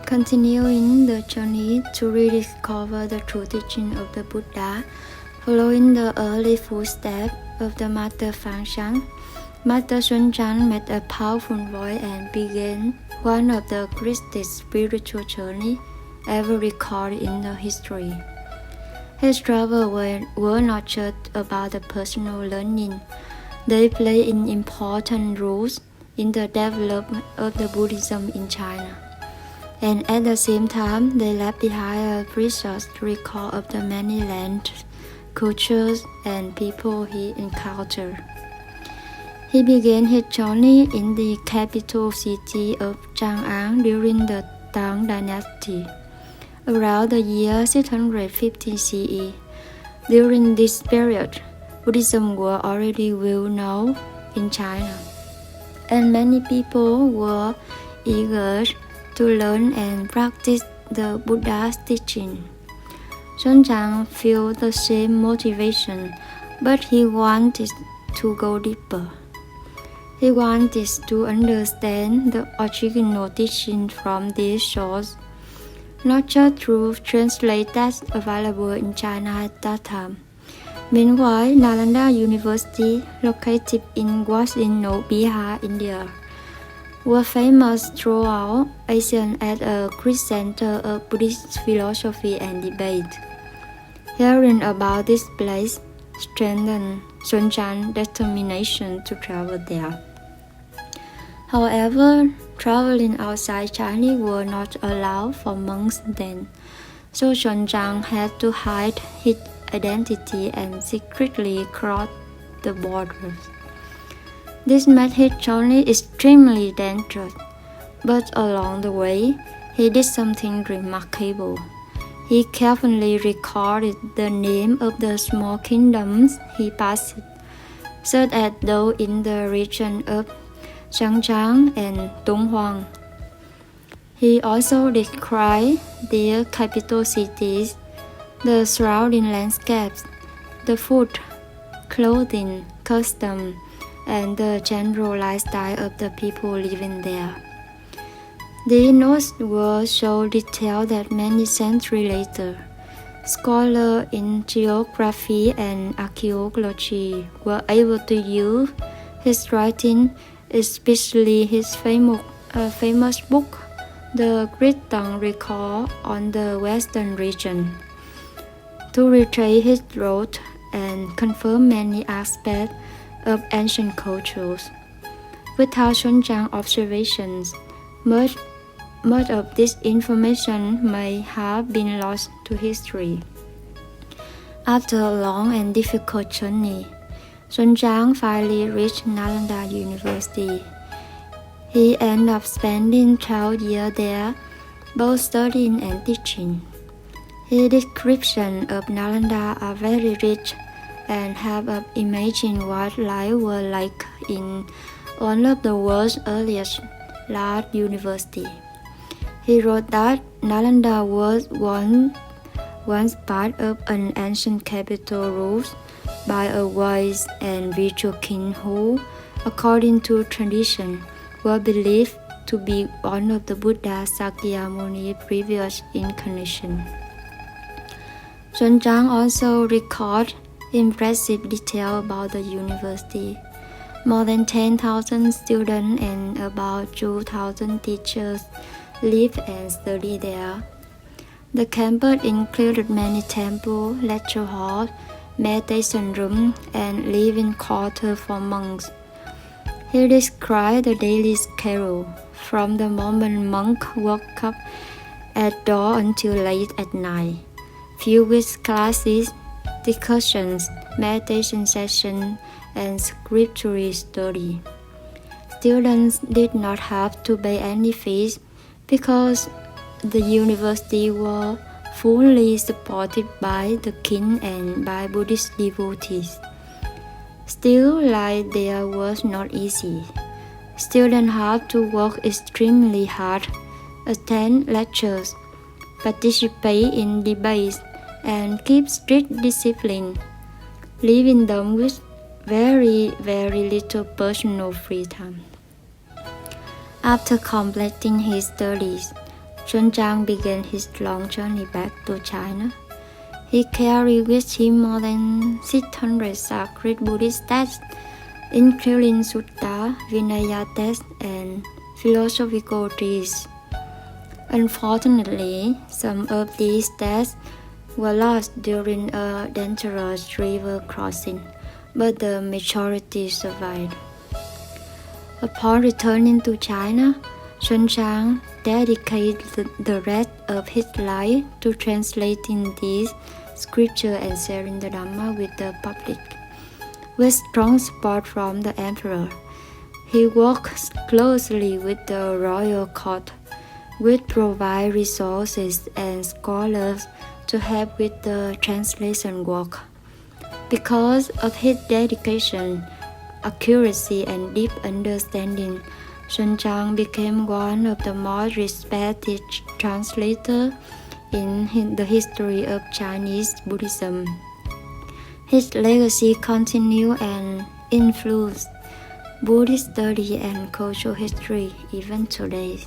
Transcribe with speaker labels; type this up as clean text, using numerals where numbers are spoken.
Speaker 1: continuing the journey to rediscover the true teaching of the Buddha, following the early footsteps of the Master Faxian, Master Xuanzang made a powerful voice and began one of the greatest spiritual journeys ever recorded in the history. His travels were not just about the personal learning. They played an important role in the development of the Buddhism in China. And at the same time, they left behind a precious record of the many lands, cultures, and people he encountered. He began his journey in the capital city of Chang'an during the Tang dynasty, around the year 650 CE. During this period, Buddhism was already well known in China, and many people were eager to learn and practice the Buddha's teaching. Xuanzang felt the same motivation, but he wanted to go deeper. He wanted to understand the original teaching from this source, not just through translators available in China at that time. Meanwhile, Nalanda University, located in what is now Bihar, India, was famous throughout Asia as a great center of Buddhist philosophy and debate. Hearing about this place strengthened Xuanzang's determination to travel there. However, traveling outside China was not allowed for monks then, so Xuanzang had to hide his identity and secretly cross the borders. This made his journey extremely dangerous, but along the way, he did something remarkable. He carefully recorded the name of the small kingdoms he passed, such as those in the region of Chang'an and Donghuang. He also described their capital cities, the surrounding landscapes, the food, clothing, customs, and the general lifestyle of the people living there. The notes were so detailed that many centuries later, scholars in geography and archaeology were able to use his writing, especially his famous book, The Great Tang Record on the Western region, to retrace his route and confirm many aspects of ancient cultures. Without Xuanzang's observations, much of this information may have been lost to history. After a long and difficult journey, Xuanzang finally reached Nalanda University. He ended up spending 12 years there, both studying and teaching. His descriptions of Nalanda are very rich and help us imagine what life was like in one of the world's earliest large universities. He wrote that Nalanda was once part of an ancient capital ruled by a wise and virtuous king who, according to tradition, was believed to be one of the Buddha Sakyamuni's previous incarnations. Xuanzang also records impressive detail about the university. More than 10,000 students and about 2,000 teachers live and study there. The campus included many temples, lecture halls, meditation rooms, and living quarters for monks. He described the daily schedule from the moment monks woke up at dawn until late at night, filled with classes, discussions, meditation sessions, and scripture study. Students did not have to pay any fees because the university was fully supported by the king and by Buddhist devotees. Still, life there was not easy. Students had to work extremely hard, attend lectures, participate in debates, and keep strict discipline, leaving them with very little personal freedom. After completing his studies, Xuanzang began his long journey back to China. He carried with him more than 600 sacred Buddhist texts, including sutta, Vinaya texts, and philosophical treatises. Unfortunately, some of these texts were lost during a dangerous river crossing, but the majority survived. Upon returning to China, Xuanzang dedicated the rest of his life to translating these scriptures and sharing the Dhamma with the public. With strong support from the emperor, he worked closely with the royal court, which provide resources and scholars to help with the translation work. Because of his dedication, accuracy, and deep understanding, Xuanzang became one of the most respected translators in the history of Chinese Buddhism. His legacy continues and influences Buddhist study and cultural history even today.